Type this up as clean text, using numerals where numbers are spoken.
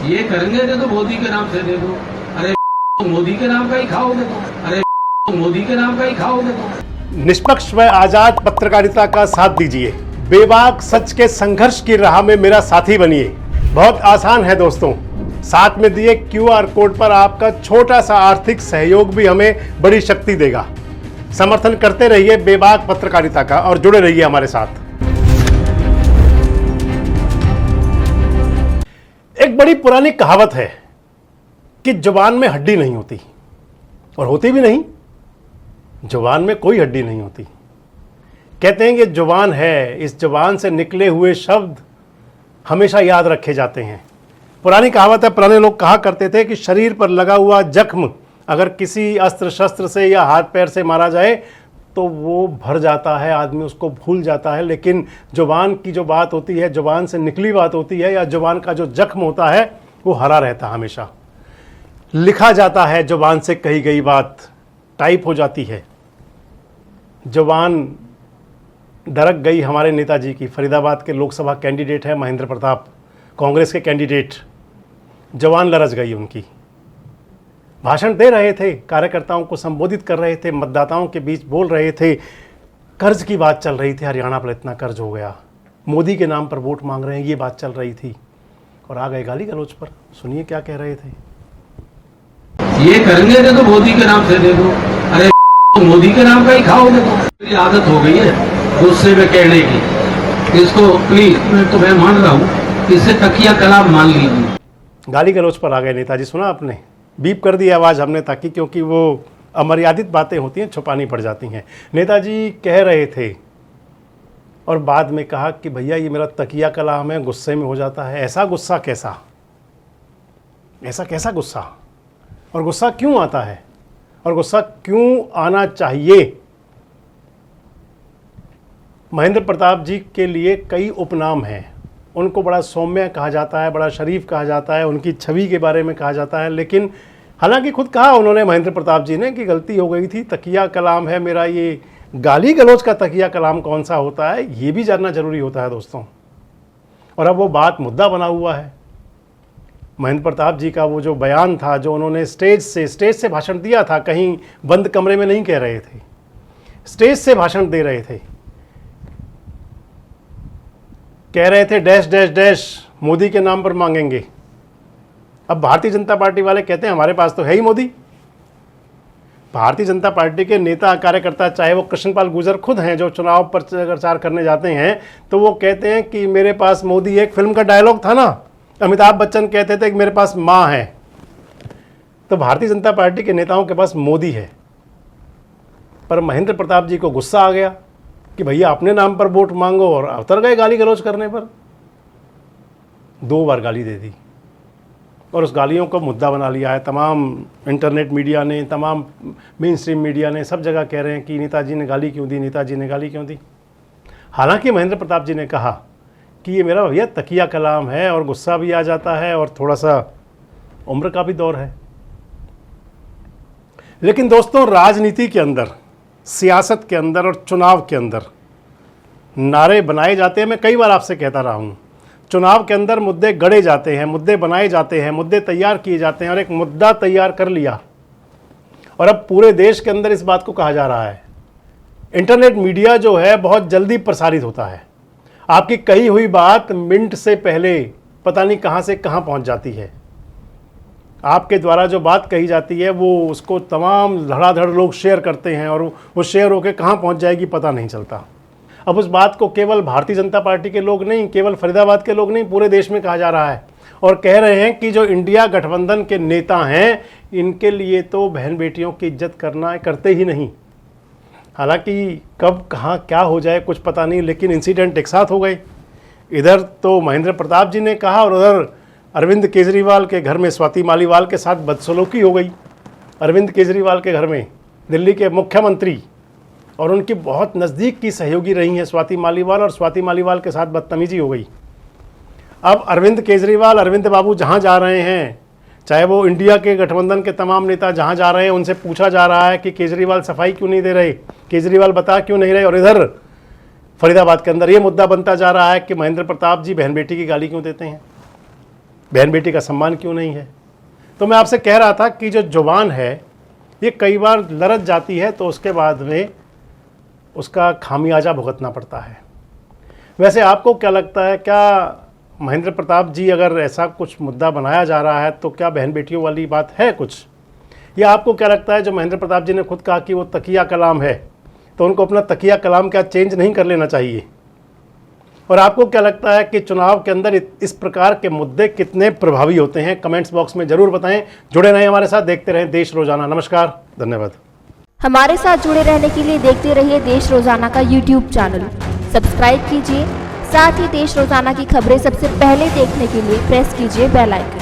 ये करेंगे तो मोदी के नाम से दे दो। अरे मोदी के नाम का ही खाओगे तो। अरे मोदी के नाम का ही खाओगे तो। निष्पक्ष व आजाद पत्रकारिता का साथ दीजिए। बेबाक सच के संघर्ष की राह में मेरा साथी बनिए। बहुत आसान है दोस्तों, साथ में दिए QR कोड पर आपका छोटा सा आर्थिक सहयोग भी हमें बड़ी शक्ति देगा। समर्थन करते रहिए बेबाक पत्रकारिता का और जुड़े रहिए हमारे साथ। एक बड़ी पुरानी कहावत है कि जुबान में हड्डी नहीं होती, और होती भी नहीं। जुबान में कोई हड्डी नहीं होती। कहते हैं कि जुबान है, इस जुबान से निकले हुए शब्द हमेशा याद रखे जाते हैं। पुरानी कहावत है, पुराने लोग कहा करते थे कि शरीर पर लगा हुआ जख्म अगर किसी अस्त्र शस्त्र से या हाथ पैर से मारा जाए तो वो भर जाता है, आदमी उसको भूल जाता है। लेकिन जुबान की जो बात होती है, जुबान से निकली बात होती है, या जुबान का जो जख्म होता है वो हरा रहता है हमेशा। लिखा जाता है, जुबान से कही गई बात टाइप हो जाती है। जुबान दरक गई हमारे नेताजी की। फरीदाबाद के लोकसभा कैंडिडेट हैं महेंद्र प्रताप, कांग्रेस के कैंडिडेट। जुबान लरज गई उनकी। भाषण दे रहे थे, कार्यकर्ताओं को संबोधित कर रहे थे, मतदाताओं के बीच बोल रहे थे। कर्ज की बात चल रही थी, हरियाणा पर इतना कर्ज हो गया, मोदी के नाम पर वोट मांग रहे हैं, ये बात चल रही थी। और आ गए गाली गलौज पर। सुनिए क्या कह रहे थे। ये करेंगे तो मोदी के नाम से दे दो। अरे मोदी के नाम का ही खाओगे तो। मेरी आदत हो गई है गुस्से में कहने की। इसको प्लीज, मैं तुम्हें मान रहा हूँ, इससे तकिया कलाम मान लीजिए। गाली गलौज पर आ गए नेताजी। सुना आपने? बीप कर दी आवाज़ हमने, ताकि क्योंकि वो अमर्यादित बातें होती हैं, छुपानी पड़ जाती हैं। नेताजी कह रहे थे और बाद में कहा कि भैया ये मेरा तकिया कलाम है, गुस्से में हो जाता है। ऐसा गुस्सा कैसा? ऐसा कैसा गुस्सा? और गुस्सा क्यों आता है? और गुस्सा क्यों आना चाहिए? महेंद्र प्रताप जी के लिए कई उपनाम हैं। उनको बड़ा सौम्य कहा जाता है, बड़ा शरीफ कहा जाता है, उनकी छवि के बारे में कहा जाता है। लेकिन हालांकि खुद कहा उन्होंने, महेंद्र प्रताप जी ने, कि गलती हो गई थी, तकिया कलाम है मेरा। ये गाली गलौज का तकिया कलाम कौन सा होता है, ये भी जानना जरूरी होता है दोस्तों। और अब वो बात मुद्दा बना हुआ है। महेंद्र प्रताप जी का वो जो बयान था, जो उन्होंने स्टेज से भाषण दिया था, कहीं बंद कमरे में नहीं कह रहे थे, स्टेज से भाषण दे रहे थे। कह रहे थे डैश डैश डैश मोदी के नाम पर मांगेंगे। अब भारतीय जनता पार्टी वाले कहते हैं हमारे पास तो है ही मोदी। भारतीय जनता पार्टी के नेता कार्यकर्ता, चाहे वो कृष्णपाल गुर्जर खुद हैं, जो चुनाव प्रचार करने जाते हैं, तो वो कहते हैं कि मेरे पास मोदी। एक फिल्म का डायलॉग था ना, अमिताभ बच्चन कहते थे कि मेरे पास माँ है। तो भारतीय जनता पार्टी के नेताओं के पास मोदी है। पर महेंद्र प्रताप जी को गुस्सा आ गया कि भैया अपने नाम पर वोट मांगो, और उतर गए गाली गलौज करने पर। 2 बार गाली दे दी और उस गालियों को मुद्दा बना लिया है। तमाम इंटरनेट मीडिया ने, तमाम मेन स्ट्रीम मीडिया ने, सब जगह कह रहे हैं कि नेताजी ने गाली क्यों दी, नेताजी ने गाली क्यों दी। हालांकि महेंद्र प्रताप जी ने कहा कि ये मेरा भैया तकिया कलाम है, और गुस्सा भी आ जाता है, और थोड़ा सा उम्र का भी दौर है। लेकिन दोस्तों, राजनीति के अंदर, सियासत के अंदर और चुनाव के अंदर नारे बनाए जाते हैं। मैं कई बार आपसे कहता रहा हूँ, चुनाव के अंदर मुद्दे गढ़े जाते हैं, मुद्दे बनाए जाते हैं, मुद्दे तैयार किए जाते हैं। और एक मुद्दा तैयार कर लिया, और अब पूरे देश के अंदर इस बात को कहा जा रहा है। इंटरनेट मीडिया जो है बहुत जल्दी प्रसारित होता है। आपकी कही हुई बात मिनट से पहले पता नहीं कहाँ से कहाँ पहुँच जाती है। आपके द्वारा जो बात कही जाती है वो उसको तमाम धड़ाधड़ लोग शेयर करते हैं, और वो शेयर होकर कहाँ पहुँच जाएगी पता नहीं चलता। अब उस बात को केवल भारतीय जनता पार्टी के लोग नहीं, केवल फरीदाबाद के लोग नहीं, पूरे देश में कहा जा रहा है। और कह रहे हैं कि जो इंडिया गठबंधन के नेता हैं, इनके लिए तो बहन बेटियों की इज्जत करना करते ही नहीं। हालांकि कब कहाँ क्या हो जाए कुछ पता नहीं, लेकिन इंसिडेंट एक साथ हो गए। इधर तो महेंद्र प्रताप जी ने कहा, और उधर अरविंद केजरीवाल के घर में स्वाति मालीवाल के साथ बदसलूकी हो गई। अरविंद केजरीवाल के घर में दिल्ली के मुख्यमंत्री और उनकी बहुत नज़दीक की सहयोगी रही हैं स्वाति मालीवाल, और स्वाति मालीवाल के साथ बदतमीजी हो गई। अब अरविंद केजरीवाल, अरविंद बाबू जहाँ जा रहे हैं, चाहे वो इंडिया के गठबंधन के तमाम नेता जहाँ जा रहे हैं, उनसे पूछा जा रहा है कि केजरीवाल सफाई क्यों नहीं दे रहे, केजरीवाल बता क्यों नहीं रहे। और इधर फरीदाबाद के अंदर ये मुद्दा बनता जा रहा है कि महेंद्र प्रताप जी बहन बेटी की गाली क्यों देते हैं। बहन बेटी का सम्मान क्यों नहीं है। तो मैं आपसे कह रहा था कि जो जुबान है ये कई बार लरच जाती है तो उसके बाद में उसका खामियाजा भुगतना पड़ता है। वैसे आपको क्या लगता है, क्या महेंद्र प्रताप जी अगर ऐसा कुछ मुद्दा बनाया जा रहा है तो क्या बहन बेटियों वाली बात है कुछ, या आपको क्या लगता है जो महेंद्र प्रताप जी ने खुद कहा कि वो तकिया कलाम है तो उनको अपना तकिया कलाम क्या चेंज नहीं कर लेना चाहिए? और आपको क्या लगता है कि चुनाव के अंदर इस प्रकार के मुद्दे कितने प्रभावी होते हैं? कमेंट्स बॉक्स में ज़रूर बताएं। जुड़े रहें हमारे साथ, देखते रहें देश रोजाना। नमस्कार, धन्यवाद। हमारे साथ जुड़े रहने के लिए देखते रहिए देश रोजाना का यूट्यूब चैनल सब्सक्राइब कीजिए। साथ ही देश रोजाना की खबरें सबसे पहले देखने के लिए प्रेस कीजिए बेल आइकन।